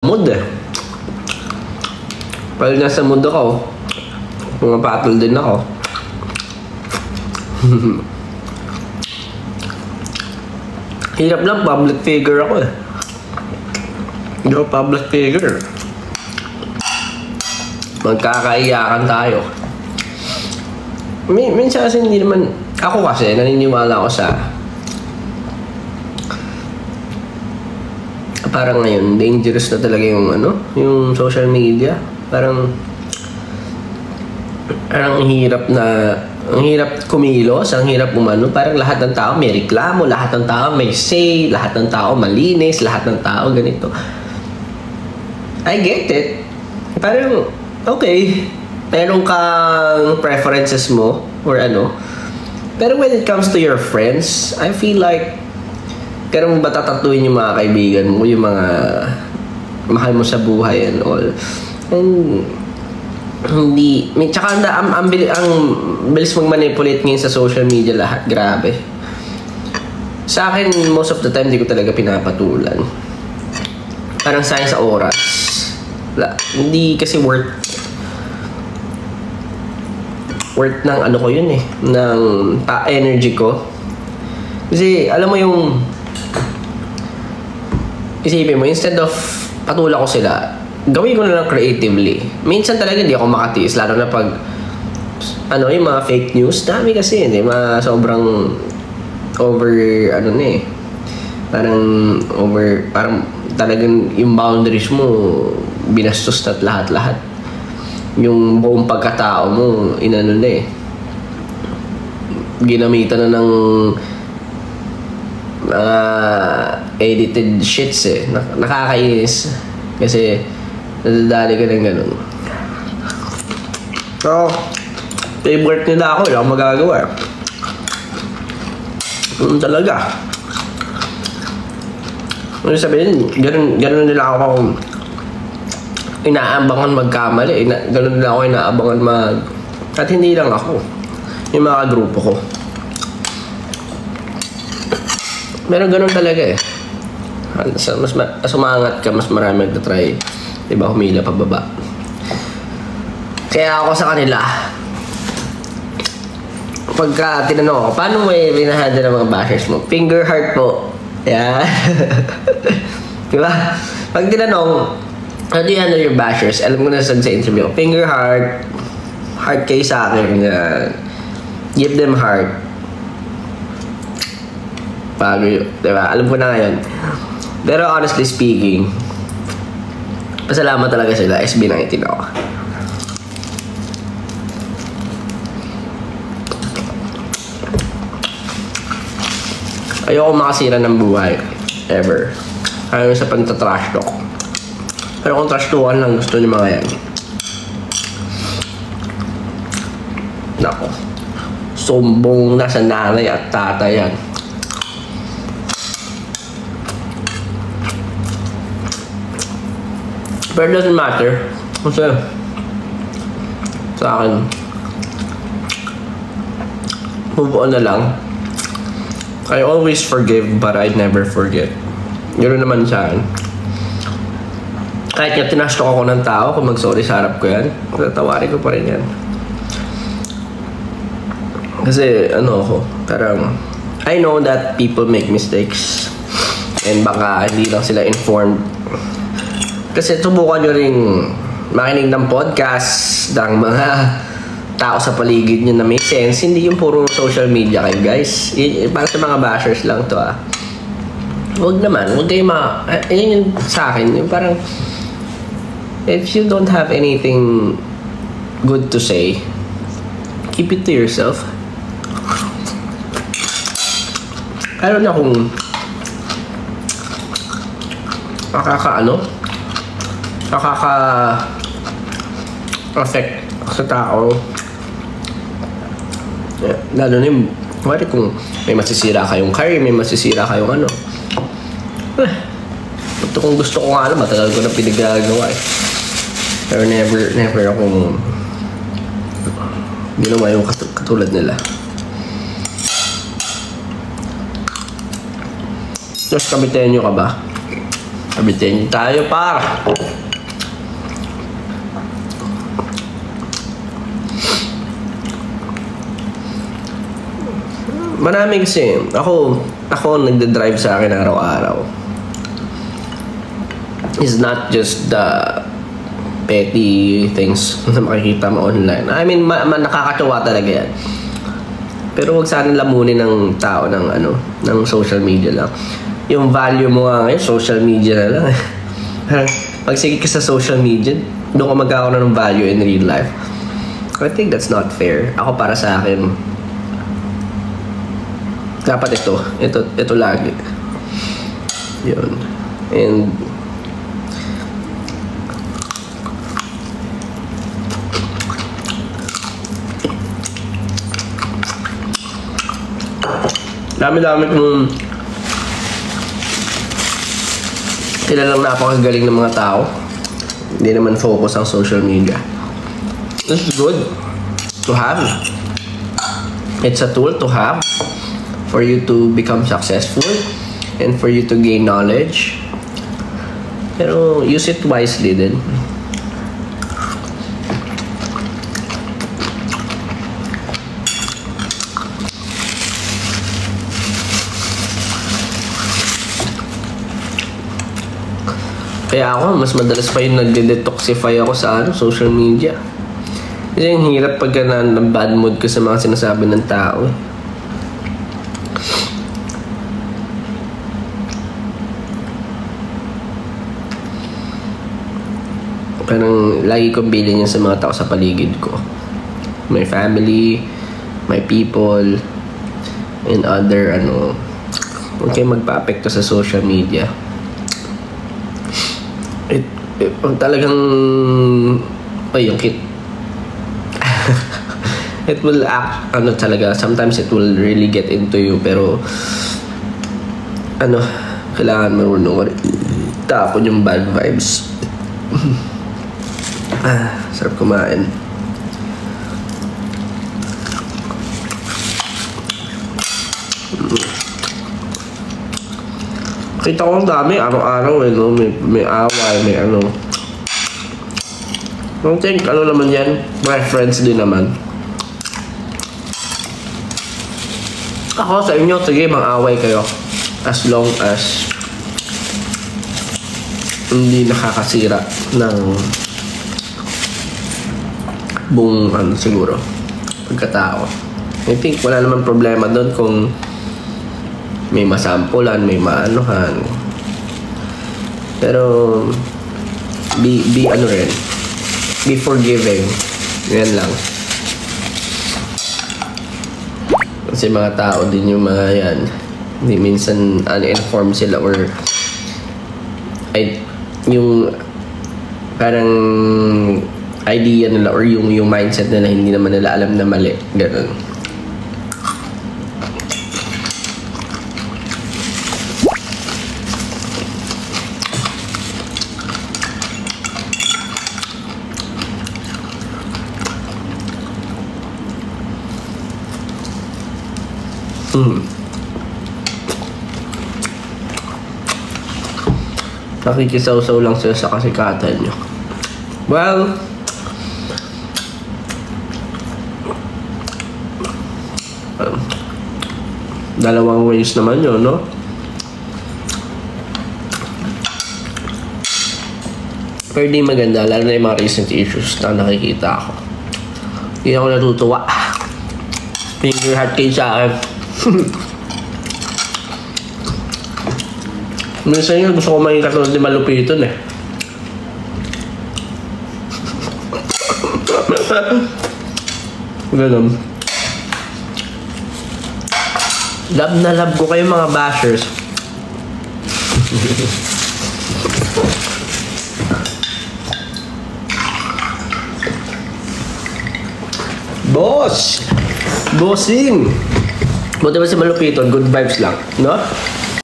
mood eh. Pag nasa mood ako, pumapatol din ako. Hirap lang, public figure ako eh. Hindi ako public figure. Magkakaiyakan tayo. Minsan kasi hindi naman, ako kasi naniniwala ako sa parang ngayon, dangerous na talaga yung yung social media. Parang ang hirap kumilos, ang hirap umano. Parang lahat ng tao may reklamo, lahat ng tao may say, lahat ng tao malinis, lahat ng tao ganito. I get it. Parang, okay, meron kang preferences mo or pero when it comes to your friends, I feel like pero mo ba tatatuin yung mga kaibigan mo, yung mga mahal mo sa buhay and all. And hindi, tsaka ang bilis mag-manipulate ngayon sa social media lahat, grabe. Sa akin, most of the time, hindi ko talaga pinapatulan. Parang sayang sa oras. Hindi kasi worth ng ko yun eh, ng energy ko. Kasi, alam mo yung isipin mo, instead of patula ko sila, gawin ko na lang creatively. Minsan talaga hindi ako makatiis, lalo na pag yung mga fake news, dami kasi, hindi, sobrang over, parang talagang yung boundaries mo, binastos na lahat-lahat. Yung buong pagkatao mo, ginamitan na ng edited shits eh. Nakakainis. Kasi, nadadali ka ng ganun. So, favorite nila ako. Wala akong magagawa. Talaga. Ano sabihin, ganun nila ako inaabangan magkamali. Ganun nila ako inaabangan at hindi lang ako. Yung mga grupo ko. Meron ganun talaga eh. Mas umangat ka, mas marami magta-try. Diba, humila pababa. Kaya ako sa kanila, pagka tinanong ako, paano mo binahanda ng mga bashers mo? Finger heart po. Yeah. Diba? Pag tinanong, how do you handle your bashers? Alam ko na sa interview, finger heart, heart kayo sa akin. Give them heart. Bago yun, diba? Alam ko na ngayon. Pero honestly speaking, pasalamat talaga sila. SB19 ako. Ayoko makasira ng buhay. Ever. Ayaw sa pagta-trash talk. Pero kung trash talkan lang gusto niyo mga yan. Nako. Sumbong na sa nanay at tatay yan. But it doesn't matter. Kasi sa akin, move on na lang. I always forgive but I never forget. Yun naman sa akin. Kahit nga tinastok ako ng tao, kung mag-sorry sa harap ko yan, tatawarin ko pa rin yan. Kasi ako, parang I know that people make mistakes and baka hindi lang sila informed. Kasi subukan nyo rin makinig ng podcast ng mga tao sa paligid nyo na may sense. Hindi yung puro social media kayo, guys. Para sa mga bashers lang to Huwag naman. Huwag kayo yun yung sa akin. Yung parang if you don't have anything good to say, keep it to yourself. I don't know kung nakaka-affect sa tao. Lalo na yung kung may masisira kayong career, may masisira kayong ito kung gusto ko nga matagal ko na pinagagawa eh. Pero never akong ginawa yung katulad nila. Just kamitayan nyo ka ba? Sabitin tayo, par. Marami kasi. Ako nagde-drive sa akin araw-araw. It's not just the petty things na makikita mo online. I mean, nakakatuwa talaga yan. Pero wag sana lamunin ng tao ng social media lang. Yung value mo nga ngayon, social media na lang. Pag sige ka sa social media, doon ka magkakaroon ng value in real life. I think that's not fair. Ako para sa akin, dapat ito lagi. Yun. And dami-dami kong kilalang napakagaling ng mga tao. Hindi naman focus ang social media. It's good to have. It's a tool to have for you to become successful and for you to gain knowledge. Pero use it wisely din. Kaya ako, mas madalas pa yung nagde-detoxify ako sa social media. Kasi yung hirap pagka ng bad mood ko sa mga sinasabi ng tao. Parang lagi kong bilin yan sa mga tao sa paligid ko. My family, my people, and other huwag kayo magpa-apekto sa social media. Talagang yung it will act talaga, sometimes it will really get into you, pero kailangan marunong tapon yung bad vibes. Sarap kumain. Kita ko ang dami, araw-araw may away, may I think, naman yan, preference din naman. Ako sa inyo, sige, mang-away kayo. As long as hindi nakakasira ng buong siguro pagkatao. I think wala naman problema doon kung may masampulan, may maanuhan. Pero be forgiving. Yan lang. Kasi mga tao din yung mga yan. Hindi minsan uninformed sila or yung parang idea nila or yung mindset nila hindi naman nila alam na mali. Ganun. Nakikisaw-saw lang sila sa kasikatan nyo. Well, dalawang ways naman yun, no? Pero di maganda, lalo na yung mga recent issues na nakikita ako. Hindi ako natutuwa. Finger heart kayo sa akin. Minsan yun, gusto ko maging katulad ni Malupiton eh. Ganun. Love na love ko kayo mga bashers. Boss! Bossing! Buti ba si Malupiton? Good vibes lang, no?